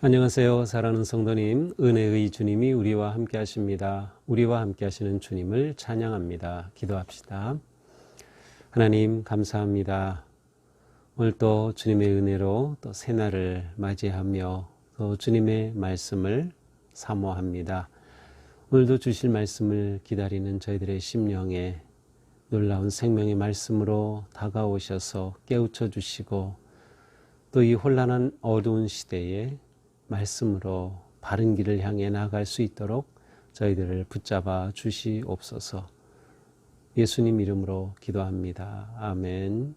안녕하세요. 사랑하는 성도님, 은혜의 주님이 우리와 함께 하십니다. 우리와 함께 하시는 주님을 찬양합니다. 기도합시다. 하나님 감사합니다. 오늘 또 주님의 은혜로 또 새날을 맞이하며 또 주님의 말씀을 사모합니다. 오늘도 주실 말씀을 기다리는 저희들의 심령에 놀라운 생명의 말씀으로 다가오셔서 깨우쳐 주시고 또 이 혼란한 어두운 시대에 말씀으로 바른 길을 향해 나아갈 수 있도록 저희들을 붙잡아 주시옵소서. 예수님 이름으로 기도합니다. 아멘.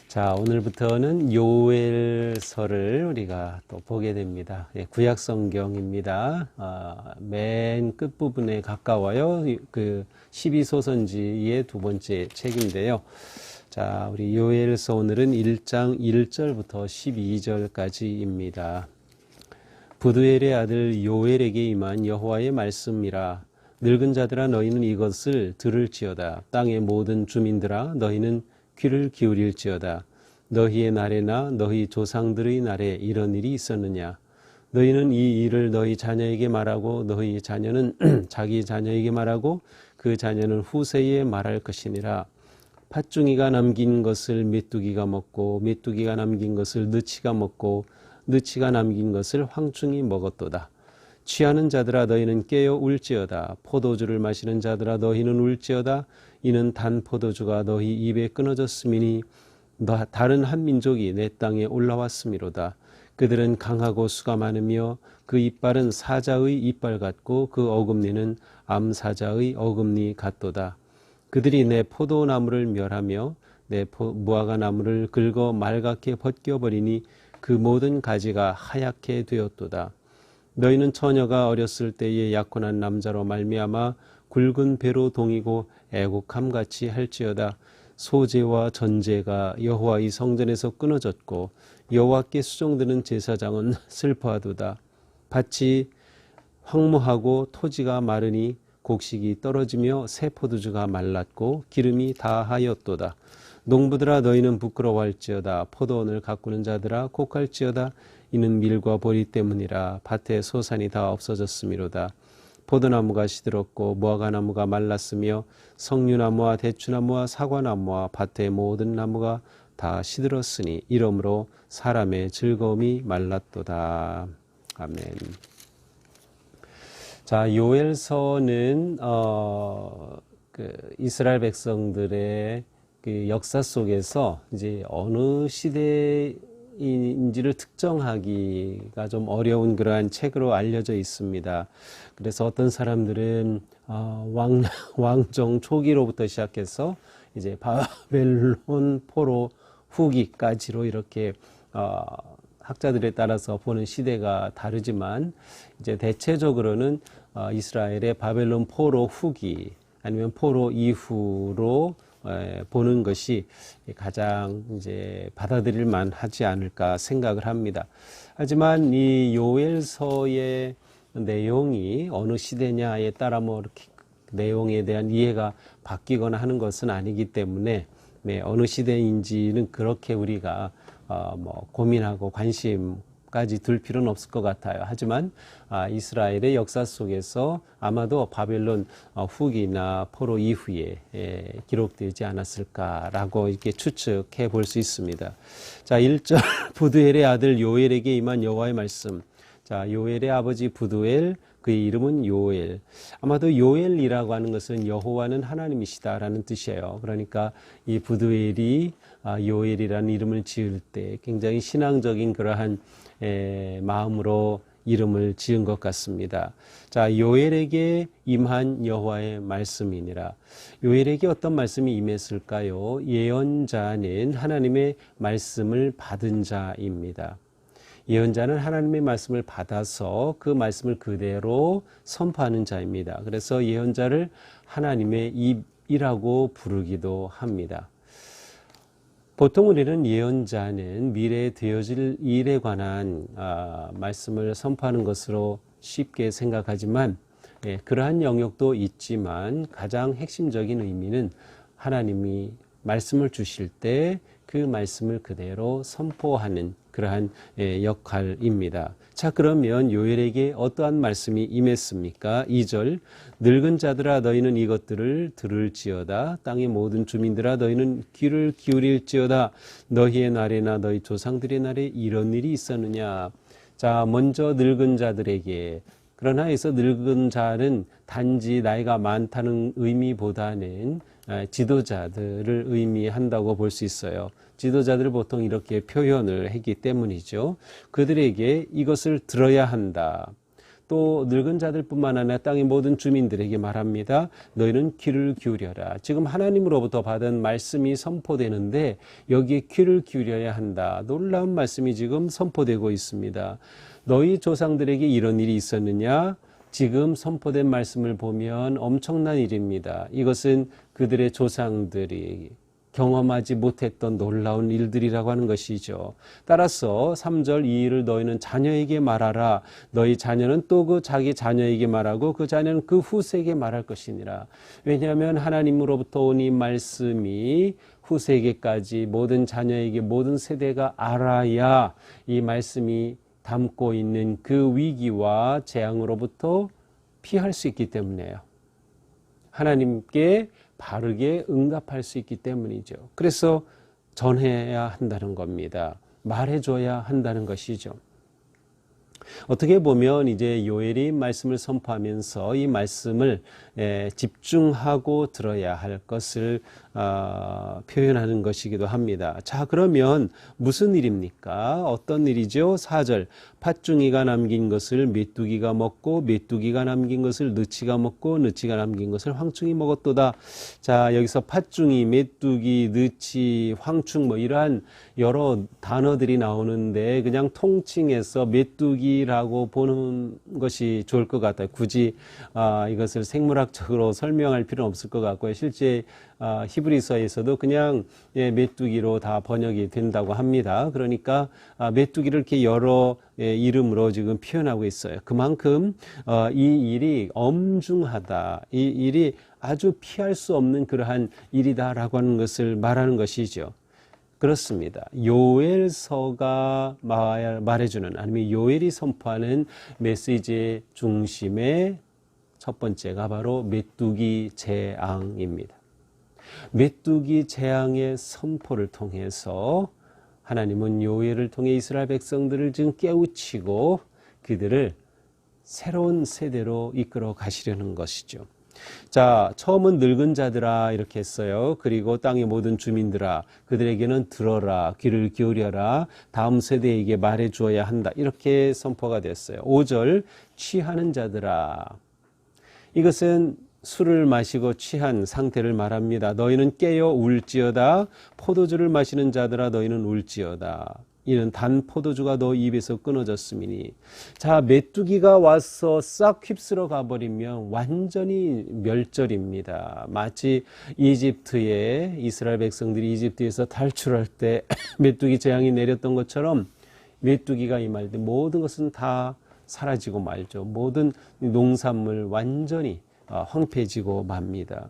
자, 오늘부터는 요엘서를 우리가 또 보게 됩니다. 구약 성경입니다. 맨 끝부분에 가까워요. 그 12소선지의 두 번째 책인데요. 자, 우리 요엘서 오늘은 1장 1절부터 12절까지입니다. 부두엘의 아들 요엘에게 임한 여호와의 말씀이라. 늙은 자들아 너희는 이것을 들을지어다. 땅의 모든 주민들아 너희는 귀를 기울일지어다. 너희의 날에나 너희 조상들의 날에 이런 일이 있었느냐. 너희는 이 일을 너희 자녀에게 말하고 너희 자녀는 자기 자녀에게 말하고 그 자녀는 후세에 말할 것이니라. 팥중이가 남긴 것을 메뚜기가 먹고 메뚜기가 남긴 것을 느치가 먹고 느치가 남긴 것을 황충이 먹었도다. 취하는 자들아 너희는 깨어 울지어다. 포도주를 마시는 자들아 너희는 울지어다. 이는 단 포도주가 너희 입에 끊어졌음이니 다른 한 민족이 내 땅에 올라왔음이로다. 그들은 강하고 수가 많으며 그 이빨은 사자의 이빨 같고 그 어금니는 암사자의 어금니 같도다. 그들이 내 포도나무를 멸하며 내 무화과 나무를 긁어 말갛게 벗겨버리니 그 모든 가지가 하얗게 되었도다. 너희는 처녀가 어렸을 때에 약혼한 남자로 말미암아 굵은 배로 동이고 애곡함같이 할지어다. 소제와 전제가 여호와의 성전에서 끊어졌고 여호와께 수종드는 제사장은 슬퍼하도다. 밭이 황무하고 토지가 마르니 곡식이 떨어지며 새 포도주가 말랐고 기름이 다하였도다. 농부들아 너희는 부끄러워할지어다. 포도원을 가꾸는 자들아 곡할지어다. 이는 밀과 보리 때문이라. 밭에 소산이 다 없어졌음이로다. 포도나무가 시들었고 무화과나무가 말랐으며 석류나무와 대추나무와 사과나무와 밭의 모든 나무가 다 시들었으니 이러므로 사람의 즐거움이 말랐도다. 아멘. 자, 요엘서는 이스라엘 백성들의 그 역사 속에서 이제 어느 시대인지를 특정하기가 좀 어려운 그러한 책으로 알려져 있습니다. 그래서 어떤 사람들은 왕정 초기로부터 시작해서 이제 바벨론 포로 후기까지로 이렇게 학자들에 따라서 보는 시대가 다르지만 이제 대체적으로는 이스라엘의 바벨론 포로 후기 아니면 포로 이후로 보는 것이 가장 이제 받아들일 만하지 않을까 생각을 합니다. 하지만 이 요엘서의 내용이 어느 시대냐에 따라 뭐 이렇게 내용에 대한 이해가 바뀌거나 하는 것은 아니기 때문에 어느 시대인지는 그렇게 우리가 고민하고 관심까지 둘 필요는 없을 것 같아요. 하지만 이스라엘의 역사 속에서 아마도 바벨론 후기나 포로 이후에 기록되지 않았을까라고 이렇게 추측해 볼 수 있습니다. 자, 1절 부두엘의 아들 요엘에게 임한 여호와의 말씀. 자, 요엘의 아버지 부두엘, 그의 이름은 요엘. 아마도 요엘이라고 하는 것은 여호와는 하나님이시다라는 뜻이에요. 그러니까 이 부두엘이 요엘이라는 이름을 지을 때 굉장히 신앙적인 그러한 마음으로 이름을 지은 것 같습니다. 자, 요엘에게 임한 여호와의 말씀이니라. 요엘에게 어떤 말씀이 임했을까요? 예언자는 하나님의 말씀을 받은 자입니다. 예언자는 하나님의 말씀을 받아서 그 말씀을 그대로 선포하는 자입니다. 그래서 예언자를 하나님의 입이라고 부르기도 합니다. 보통 우리는 예언자는 미래에 되어질 일에 관한 말씀을 선포하는 것으로 쉽게 생각하지만 그러한 영역도 있지만 가장 핵심적인 의미는 하나님이 말씀을 주실 때 그 말씀을 그대로 선포하는 그러한 역할입니다. 자, 그러면 요엘에게 어떠한 말씀이 임했습니까? 2절, 늙은 자들아 너희는 이것들을 들을지어다. 땅의 모든 주민들아 너희는 귀를 기울일지어다. 너희의 날에나 너희 조상들의 날에 이런 일이 있었느냐. 자, 먼저 늙은 자들에게, 그러나 여기서 늙은 자는 단지 나이가 많다는 의미보다는 지도자들을 의미한다고 볼 수 있어요. 지도자들을 보통 이렇게 표현을 했기 때문이죠. 그들에게 이것을 들어야 한다. 또 늙은 자들뿐만 아니라 땅의 모든 주민들에게 말합니다. 너희는 귀를 기울여라. 지금 하나님으로부터 받은 말씀이 선포되는데 여기에 귀를 기울여야 한다. 놀라운 말씀이 지금 선포되고 있습니다. 너희 조상들에게 이런 일이 있었느냐? 지금 선포된 말씀을 보면 엄청난 일입니다. 이것은 그들의 조상들이 경험하지 못했던 놀라운 일들이라고 하는 것이죠. 따라서 3절 이 일을 너희는 자녀에게 말하라. 너희 자녀는 또 그 자기 자녀에게 말하고 그 자녀는 그 후세에게 말할 것이니라. 왜냐하면 하나님으로부터 온 이 말씀이 후세에게까지 모든 자녀에게 모든 세대가 알아야 이 말씀이 담고 있는 그 위기와 재앙으로부터 피할 수 있기 때문이에요. 하나님께 바르게 응답할 수 있기 때문이죠. 그래서 전해야 한다는 겁니다. 말해줘야 한다는 것이죠. 어떻게 보면 이제 요엘이 말씀을 선포하면서 이 말씀을 집중하고 들어야 할 것을 표현하는 것이기도 합니다. 자, 그러면 무슨 일입니까? 어떤 일이죠? 4절 팥중이가 남긴 것을 메뚜기가 먹고 메뚜기가 남긴 것을 느치가 먹고 느치가 남긴 것을 황충이 먹었도다. 자, 여기서 팥중이, 메뚜기, 느치, 황충 뭐 이러한 여러 단어들이 나오는데 그냥 통칭해서 메뚜기라고 보는 것이 좋을 것 같아요. 굳이 이것을 생물학적으로 설명할 필요는 없을 것 같고요. 실제 히브리서에서도 그냥 메뚜기로 다 번역이 된다고 합니다. 그러니까 메뚜기를 이렇게 여러 이름으로 지금 표현하고 있어요. 그만큼 이 일이 엄중하다. 이 일이 아주 피할 수 없는 그러한 일이다라고 하는 것을 말하는 것이죠. 그렇습니다. 요엘서가 말해주는, 아니면 요엘이 선포하는 메시지의 중심의 첫 번째가 바로 메뚜기 재앙입니다. 메뚜기 재앙의 선포를 통해서 하나님은 요엘을 통해 이스라엘 백성들을 지금 깨우치고 그들을 새로운 세대로 이끌어 가시려는 것이죠. 자, 처음은 늙은 자들아 이렇게 했어요. 그리고 땅의 모든 주민들아 그들에게는 들어라, 귀를 기울여라, 다음 세대에게 말해 주어야 한다. 이렇게 선포가 됐어요. 5절 취하는 자들아, 이것은 술을 마시고 취한 상태를 말합니다. 너희는 깨어 울지어다. 포도주를 마시는 자들아 너희는 울지어다. 이는 단 포도주가 너 입에서 끊어졌음이니. 자, 메뚜기가 와서 싹 휩쓸어 가버리면 완전히 멸절입니다. 마치 이집트에 이스라엘 백성들이 이집트에서 탈출할 때 메뚜기 재앙이 내렸던 것처럼 메뚜기가 임할 때 모든 것은 다 사라지고 말죠. 모든 농산물 완전히 황폐해지고 맙니다.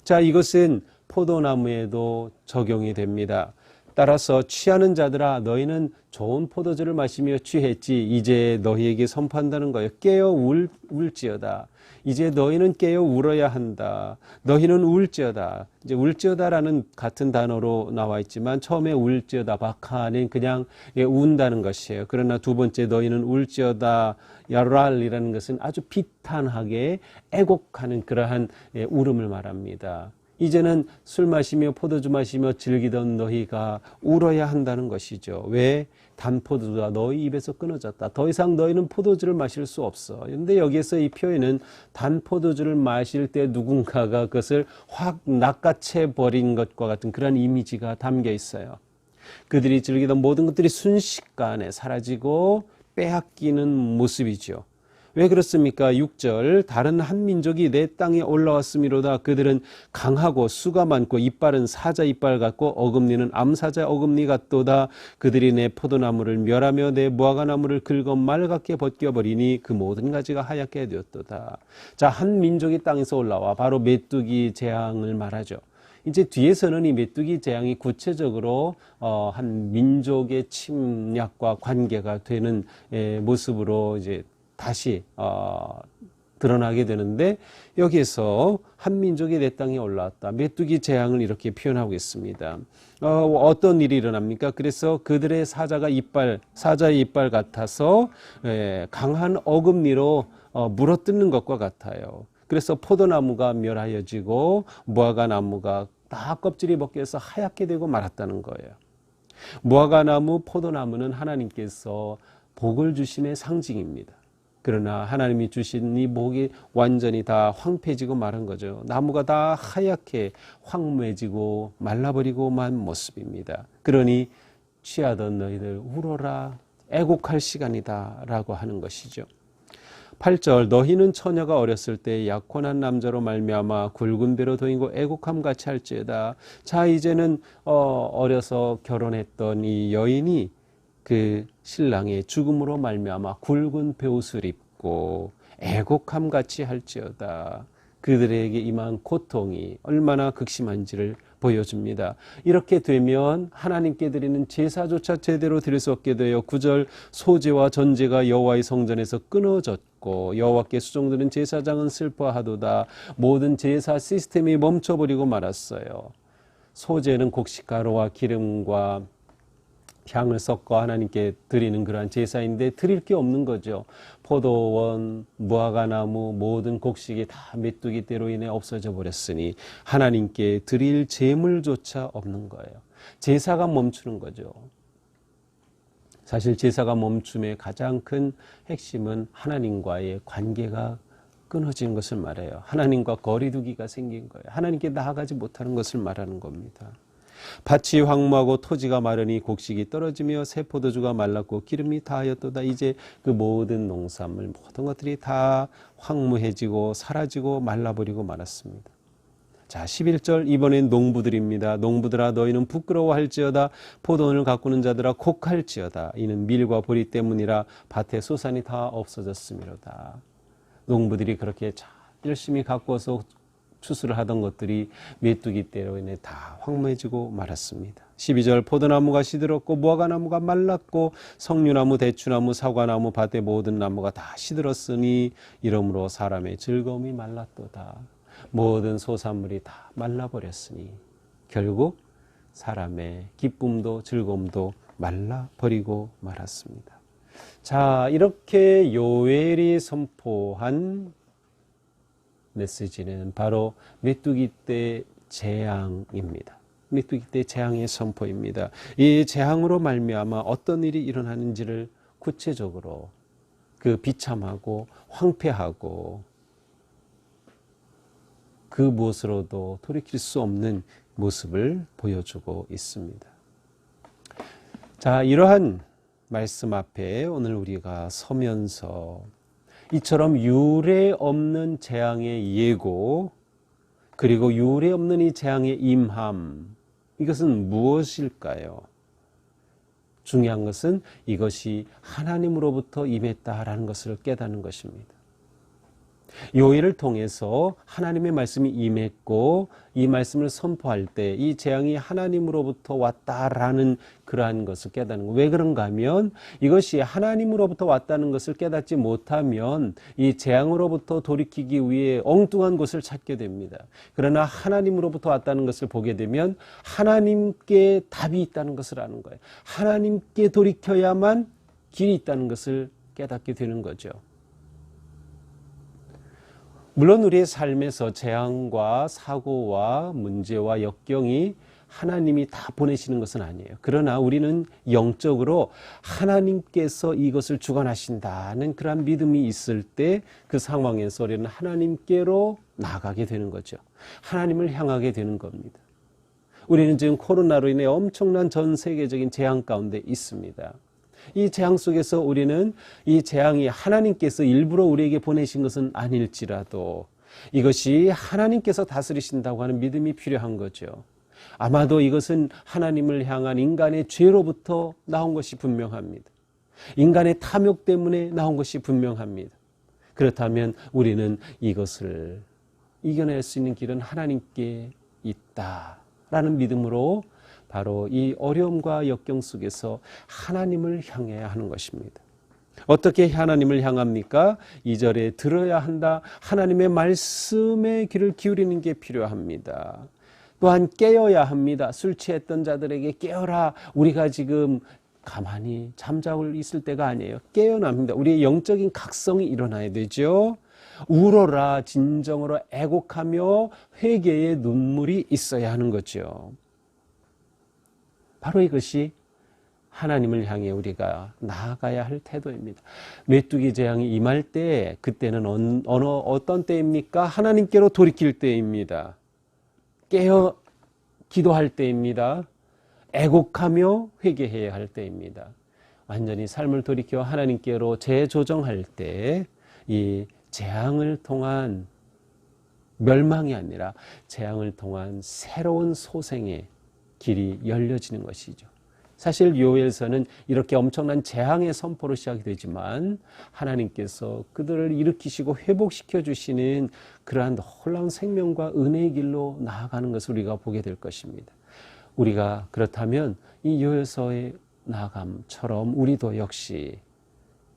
자, 이것은 포도나무에도 적용이 됩니다. 따라서 취하는 자들아 너희는 좋은 포도주를 마시며 취했지 이제 너희에게 선포한다는 거예요. 깨어 울지어다. 이제 너희는 깨어 울어야 한다. 너희는 울지어다. 이제 울지어다라는 같은 단어로 나와 있지만 처음에 울지어다 바카는 그냥 운다는 것이에요. 그러나 두 번째 너희는 울지어다 야랄이라는 것은 아주 비탄하게 애곡하는 그러한 울음을 말합니다. 이제는 술 마시며 포도주 마시며 즐기던 너희가 울어야 한다는 것이죠. 왜? 단 포도주가 너희 입에서 끊어졌다. 더 이상 너희는 포도주를 마실 수 없어. 그런데 여기에서 이 표현은 단 포도주를 마실 때 누군가가 그것을 확 낚아채 버린 것과 같은 그런 이미지가 담겨 있어요. 그들이 즐기던 모든 것들이 순식간에 사라지고 빼앗기는 모습이죠. 왜 그렇습니까? 6절 다른 한 민족이 내 땅에 올라왔음이로다. 그들은 강하고 수가 많고 이빨은 사자 이빨 같고 어금니는 암사자 어금니 같도다. 그들이 내 포도나무를 멸하며 내 무화과나무를 긁어 말갛게 벗겨버리니 그 모든 가지가 하얗게 되었도다. 자, 한 민족이 땅에서 올라와 바로 메뚜기 재앙을 말하죠. 이제 뒤에서는 이 메뚜기 재앙이 구체적으로 한 민족의 침략과 관계가 되는 모습으로 이제 다시 드러나게 되는데, 여기에서 한 민족이 내 땅에 올라왔다. 메뚜기 재앙을 이렇게 표현하고 있습니다. 어떤 일이 일어납니까? 그래서 그들의 사자의 이빨 같아서 강한 어금니로 물어뜯는 것과 같아요. 그래서 포도나무가 멸하여지고 무화과 나무가 다 껍질이 벗겨서 하얗게 되고 말았다는 거예요. 무화과 나무, 포도나무는 하나님께서 복을 주심의 상징입니다. 그러나 하나님이 주신 이 복이 완전히 다 황폐해지고 말한 거죠. 나무가 다 하얗게 황무해지고 말라버리고 만 모습입니다. 그러니 취하던 너희들 울어라, 애곡할 시간이다 라고 하는 것이죠. 8절, 너희는 처녀가 어렸을 때 약혼한 남자로 말미암아 굵은 배로 도이고 애곡함 같이 할지어다. 자, 이제는 어려서 결혼했던 이 여인이 그 신랑의 죽음으로 말미암아 굵은 베옷을 입고 애곡함 같이 할지어다. 그들에게 임한 고통이 얼마나 극심한지를 보여줍니다. 이렇게 되면 하나님께 드리는 제사조차 제대로 드릴 수 없게 되어 9절, 소제와 전제가 여호와의 성전에서 끊어졌고 여호와께 수종드는 제사장은 슬퍼하도다. 모든 제사 시스템이 멈춰버리고 말았어요. 소제는 곡식가루와 기름과 향을 섞어 하나님께 드리는 그러한 제사인데 드릴 게 없는 거죠. 포도원, 무화과나무, 모든 곡식이 다 메뚜기 떼로 인해 없어져 버렸으니 하나님께 드릴 제물조차 없는 거예요. 제사가 멈추는 거죠. 사실 제사가 멈춤의 가장 큰 핵심은 하나님과의 관계가 끊어지는 것을 말해요. 하나님과 거리두기가 생긴 거예요. 하나님께 나아가지 못하는 것을 말하는 겁니다. 밭이 황무하고 토지가 마르니 곡식이 떨어지며 새 포도주가 말랐고 기름이 다하였도다. 이제 그 모든 농산물, 모든 것들이 다 황무해지고 사라지고 말라버리고 말았습니다. 자, 11절, 이번엔 농부들입니다. 농부들아, 너희는 부끄러워할지어다. 포도원을 가꾸는 자들아, 곡할지어다. 이는 밀과 보리 때문이라 밭의 소산이 다 없어졌음이로다. 농부들이 그렇게 잘 열심히 가꾸어서 추수를 하던 것들이 메뚜기 떼로 인해 다 황무해지고 말았습니다. 12절, 포도나무가 시들었고 무화과나무가 말랐고 석류나무, 대추나무, 사과나무, 밭의 모든 나무가 다 시들었으니 이러므로 사람의 즐거움이 말랐도다. 모든 소산물이 다 말라버렸으니 결국 사람의 기쁨도 즐거움도 말라버리고 말았습니다. 자, 이렇게 요엘이 선포한 메시지는 바로 메뚜기 떼 재앙입니다. 메뚜기 떼 재앙의 선포입니다. 이 재앙으로 말미암아 어떤 일이 일어나는지를 구체적으로 그 비참하고 황폐하고 그 무엇으로도 돌이킬 수 없는 모습을 보여주고 있습니다. 자, 이러한 말씀 앞에 오늘 우리가 서면서 이처럼 유례 없는 재앙의 예고, 그리고 유례 없는 이 재앙의 임함, 이것은 무엇일까요? 중요한 것은 이것이 하나님으로부터 임했다라는 것을 깨닫는 것입니다. 요엘을 통해서 하나님의 말씀이 임했고 이 말씀을 선포할 때 이 재앙이 하나님으로부터 왔다라는 그러한 것을 깨닫는 거. 왜 그런가 하면 이것이 하나님으로부터 왔다는 것을 깨닫지 못하면 이 재앙으로부터 돌이키기 위해 엉뚱한 곳을 찾게 됩니다. 그러나 하나님으로부터 왔다는 것을 보게 되면 하나님께 답이 있다는 것을 아는 거예요. 하나님께 돌이켜야만 길이 있다는 것을 깨닫게 되는 거죠. 물론 우리의 삶에서 재앙과 사고와 문제와 역경이 하나님이 다 보내시는 것은 아니에요. 그러나 우리는 영적으로 하나님께서 이것을 주관하신다는 그런 믿음이 있을 때 그 상황에서 우리는 하나님께로 나가게 되는 거죠. 하나님을 향하게 되는 겁니다. 우리는 지금 코로나로 인해 엄청난 전 세계적인 재앙 가운데 있습니다. 이 재앙 속에서 우리는 이 재앙이 하나님께서 일부러 우리에게 보내신 것은 아닐지라도 이것이 하나님께서 다스리신다고 하는 믿음이 필요한 거죠. 아마도 이것은 하나님을 향한 인간의 죄로부터 나온 것이 분명합니다. 인간의 탐욕 때문에 나온 것이 분명합니다. 그렇다면 우리는 이것을 이겨낼 수 있는 길은 하나님께 있다라는 믿음으로 바로 이 어려움과 역경 속에서 하나님을 향해야 하는 것입니다. 어떻게 하나님을 향합니까? 2절에 들어야 한다. 하나님의 말씀에 귀를 기울이는 게 필요합니다. 또한 깨어야 합니다. 술 취했던 자들에게 깨어라. 우리가 지금 가만히 잠자고 있을 때가 아니에요. 깨어납니다. 우리의 영적인 각성이 일어나야 되죠. 울어라. 진정으로 애곡하며 회개의 눈물이 있어야 하는 거죠. 바로 이것이 하나님을 향해 우리가 나아가야 할 태도입니다. 메뚜기 재앙이 임할 때 그때는 어떤 때입니까? 하나님께로 돌이킬 때입니다. 깨어 기도할 때입니다. 애곡하며 회개해야 할 때입니다. 완전히 삶을 돌이켜 하나님께로 재조정할 때 이 재앙을 통한 멸망이 아니라 재앙을 통한 새로운 소생의 길이 열려지는 것이죠. 사실 요엘서는 이렇게 엄청난 재앙의 선포로 시작이 되지만 하나님께서 그들을 일으키시고 회복시켜 주시는 그러한 놀라운 생명과 은혜의 길로 나아가는 것을 우리가 보게 될 것입니다. 우리가 그렇다면 이 요엘서의 나아감처럼 우리도 역시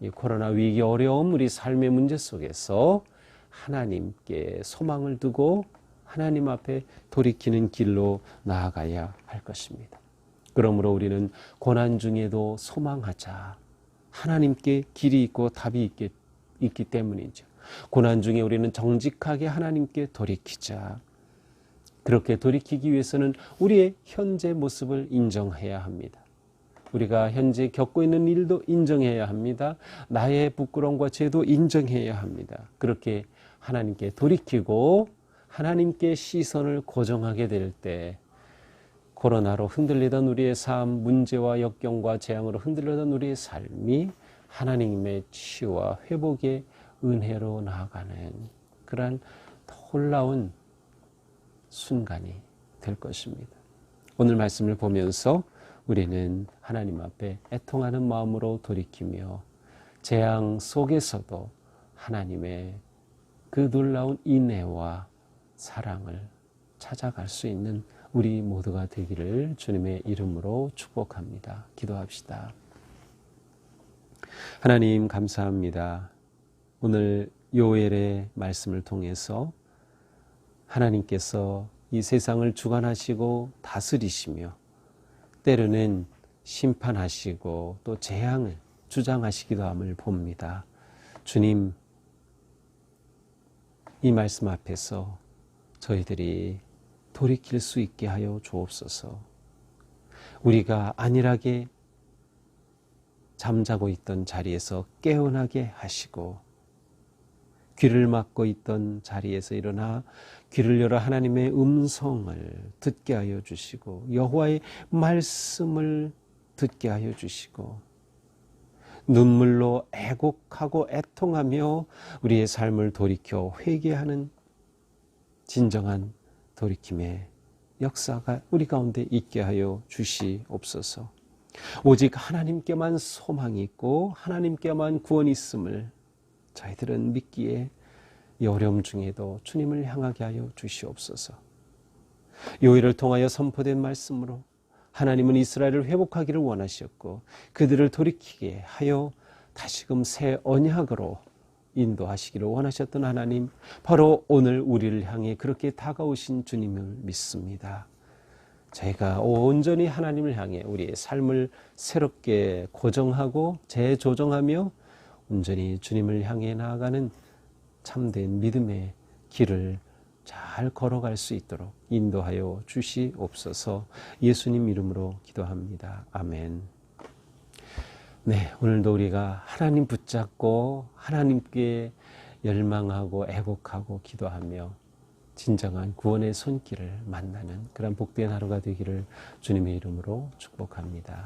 이 코로나 위기 어려움 우리 삶의 문제 속에서 하나님께 소망을 두고 하나님 앞에 돌이키는 길로 나아가야 할 것입니다. 그러므로 우리는 고난 중에도 소망하자. 하나님께 길이 있고 답이 있기 때문이죠. 고난 중에 우리는 정직하게 하나님께 돌이키자. 그렇게 돌이키기 위해서는 우리의 현재 모습을 인정해야 합니다. 우리가 현재 겪고 있는 일도 인정해야 합니다. 나의 부끄러움과 죄도 인정해야 합니다. 그렇게 하나님께 돌이키고 하나님께 시선을 고정하게 될 때 코로나로 흔들리던 우리의 삶, 문제와 역경과 재앙으로 흔들리던 우리의 삶이 하나님의 치유와 회복의 은혜로 나아가는 그러한 놀라운 순간이 될 것입니다. 오늘 말씀을 보면서 우리는 하나님 앞에 애통하는 마음으로 돌이키며 재앙 속에서도 하나님의 그 놀라운 인애와 사랑을 찾아갈 수 있는 우리 모두가 되기를 주님의 이름으로 축복합니다. 기도합시다. 하나님 감사합니다. 오늘 요엘의 말씀을 통해서 하나님께서 이 세상을 주관하시고 다스리시며 때로는 심판하시고 또 재앙을 주장하시기도 함을 봅니다. 주님, 이 말씀 앞에서 저희들이 돌이킬 수 있게 하여 주옵소서. 우리가 안일하게 잠자고 있던 자리에서 깨어나게 하시고 귀를 막고 있던 자리에서 일어나 귀를 열어 하나님의 음성을 듣게 하여 주시고 여호와의 말씀을 듣게 하여 주시고 눈물로 애곡하고 애통하며 우리의 삶을 돌이켜 회개하는 진정한 돌이킴의 역사가 우리 가운데 있게 하여 주시옵소서. 오직 하나님께만 소망이 있고 하나님께만 구원이 있음을 저희들은 믿기에 이 어려움 중에도 주님을 향하게 하여 주시옵소서. 요일을 통하여 선포된 말씀으로 하나님은 이스라엘을 회복하기를 원하셨고 그들을 돌이키게 하여 다시금 새 언약으로 인도하시기를 원하셨던 하나님, 바로 오늘 우리를 향해 그렇게 다가오신 주님을 믿습니다. 저희가 온전히 하나님을 향해 우리의 삶을 새롭게 고정하고 재조정하며 온전히 주님을 향해 나아가는 참된 믿음의 길을 잘 걸어갈 수 있도록 인도하여 주시옵소서. 예수님 이름으로 기도합니다. 아멘. 네, 오늘도 우리가 하나님 붙잡고 하나님께 열망하고 애곡하고 기도하며 진정한 구원의 손길을 만나는 그런 복된 하루가 되기를 주님의 이름으로 축복합니다.